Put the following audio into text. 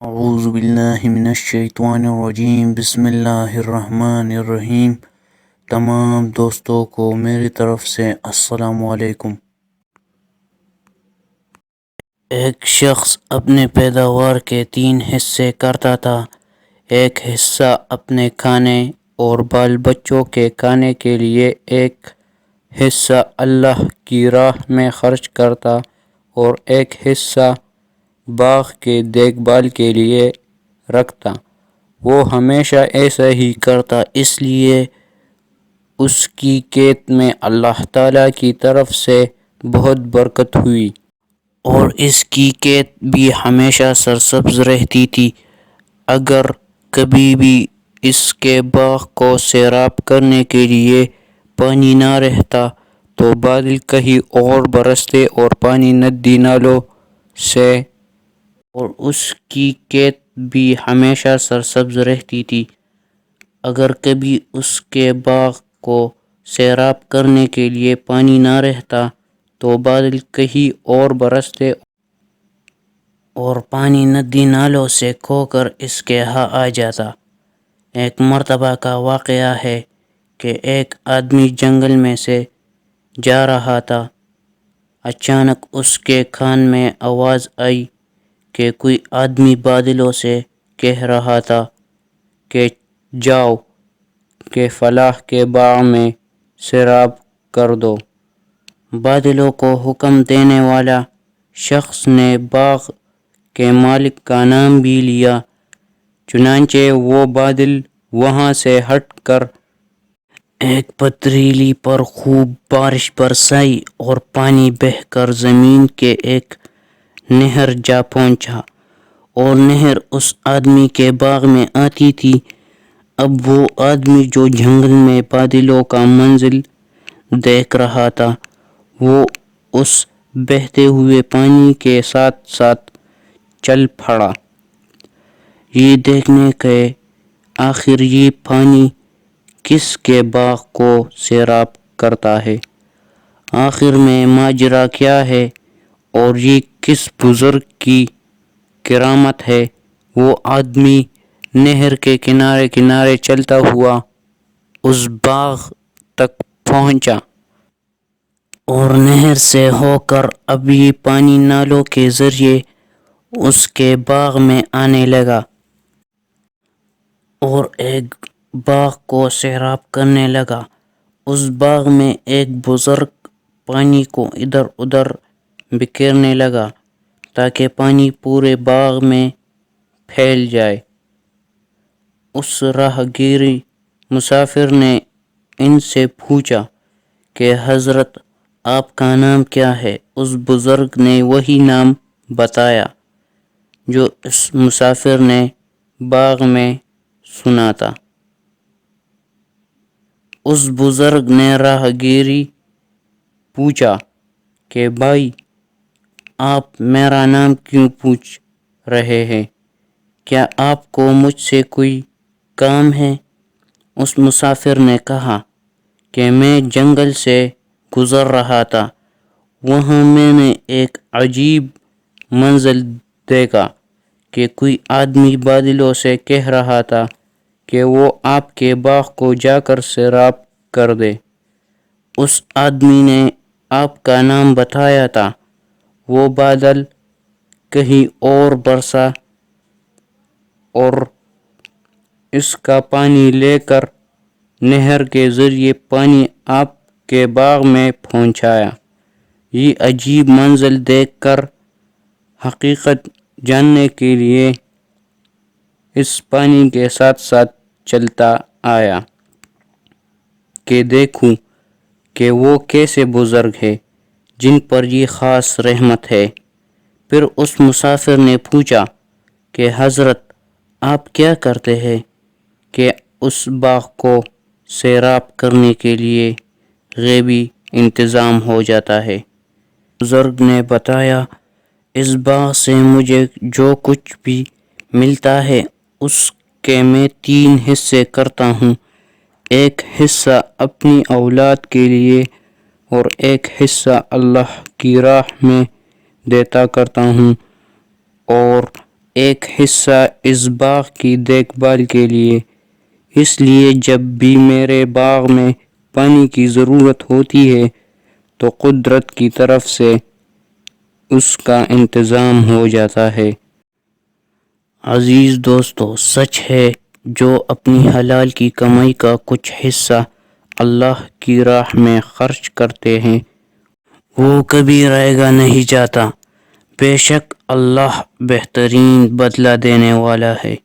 اعوذ باللہ من الشیطان الرجیم بسم اللہ الرحمن الرحیم۔ تمام دوستوں کو میری طرف سے السلام علیکم۔ ایک شخص اپنے پیداوار کے 3 حصے کرتا تھا۔ ایک حصہ اپنے کھانے اور بال بچوں کے کھانے کے لیے، ایک حصہ اللہ کی راہ میں خرچ کرتا اور ایک حصہ باغ کے دیکھ بھال کے لیے رکھتا۔ وہ ہمیشہ ایسا ہی کرتا، اس لیے اس کی کھیت میں اللہ تعالیٰ کی طرف سے بہت برکت ہوئی اور اس کی کھیت بھی ہمیشہ سرسبز رہتی تھی۔ اگر کبھی بھی اس کے باغ کو سیراب کرنے کے لیے پانی نہ رہتا تو بادل کہیں اور برستے اور پانی ندی نالوں سے، اور اس کی کھیت بھی ہمیشہ سرسبز رہتی تھی۔ اگر کبھی اس کے باغ کو سیراب کرنے کے لیے پانی نہ رہتا تو بادل کہیں اور برستے اور پانی ندی نالوں سے کھو کر اس کے ہاں آ جاتا۔ ایک مرتبہ کا واقعہ ہے کہ ایک آدمی جنگل میں سے جا رہا تھا۔ اچانک اس کے کان میں آواز آئی کہ کوئی آدمی بادلوں سے کہہ رہا تھا کہ جاؤ کہ فلاں کے باغ میں سیراب کر دو۔ بادلوں کو حکم دینے والا شخص نے باغ کے مالک کا نام بھی لیا، چنانچہ وہ بادل وہاں سے ہٹ کر ایک پتھریلی پر خوب بارش برسائی اور پانی بہہ کر زمین کے ایک نہر جا پہنچا، اور نہر اس آدمی کے باغ میں آتی تھی۔ اب وہ آدمی جو جنگل میں بادلوں کا منظر دیکھ رہا تھا، وہ اس بہتے ہوئے پانی کے ساتھ ساتھ چل پڑا، یہ دیکھنے کہ آخر یہ پانی کس کے باغ کو سیراب کرتا ہے، آخر میں ماجرا کیا ہے اور یہ کس بزرگ کی کرامت ہے۔ وہ آدمی نہر کے کنارے کنارے چلتا ہوا اس باغ تک پہنچا اور نہر سے ہو کر اب یہ پانی نالوں کے ذریعے اس کے باغ میں آنے لگا اور ایک باغ کو سیراب کرنے لگا۔ اس باغ میں ایک بزرگ پانی کو ادھر ادھر بکھیرنے لگا تاکہ پانی پورے باغ میں پھیل جائے۔ اس راہ گیر مسافر نے ان سے پوچھا کہ حضرت آپ کا نام کیا ہے؟ اس بزرگ نے وہی نام بتایا جو اس مسافر نے باغ میں سنا تھا۔ اس بزرگ نے راہ گیری پوچھا کہ بھائی، آپ میرا نام کیوں پوچھ رہے ہیں؟ کیا آپ کو مجھ سے کوئی کام ہے؟ اس مسافر نے کہا کہ میں جنگل سے گزر رہا تھا، وہاں میں نے ایک عجیب منظر دیکھا کہ کوئی آدمی بادلوں سے کہہ رہا تھا کہ وہ آپ کے باغ کو جا کر سیراب کر دے۔ اس آدمی نے آپ کا نام بتایا تھا، وہ بادل کہیں اور برسا اور اس کا پانی لے کر نہر کے ذریعے پانی آپ کے باغ میں پہنچایا۔ یہ عجیب منظر دیکھ کر حقیقت جاننے کے لیے اس پانی کے ساتھ ساتھ چلتا آیا کہ دیکھوں کہ وہ کیسے بزرگ ہے جن پر یہ خاص رحمت ہے۔ پھر اس مسافر نے پوچھا کہ حضرت آپ کیا کرتے ہیں کہ اس باغ کو سیراب کرنے کے لیے غیبی انتظام ہو جاتا ہے؟ بزرگ نے بتایا، اس باغ سے مجھے جو کچھ بھی ملتا ہے اس کے میں 3 حصے کرتا ہوں، ایک حصہ اپنی اولاد کے لیے اور ایک حصہ اللہ کی راہ میں دیتا کرتا ہوں، اور ایک حصہ اس باغ کی دیکھ بھال کے لیے، اس لیے جب بھی میرے باغ میں پانی کی ضرورت ہوتی ہے تو قدرت کی طرف سے اس کا انتظام ہو جاتا ہے۔ عزیز دوستو، سچ ہے جو اپنی حلال کی کمائی کا کچھ حصہ اللہ کی راہ میں خرچ کرتے ہیں وہ کبھی رائے گا نہیں جاتا۔ بے شک اللہ بہترین بدلہ دینے والا ہے۔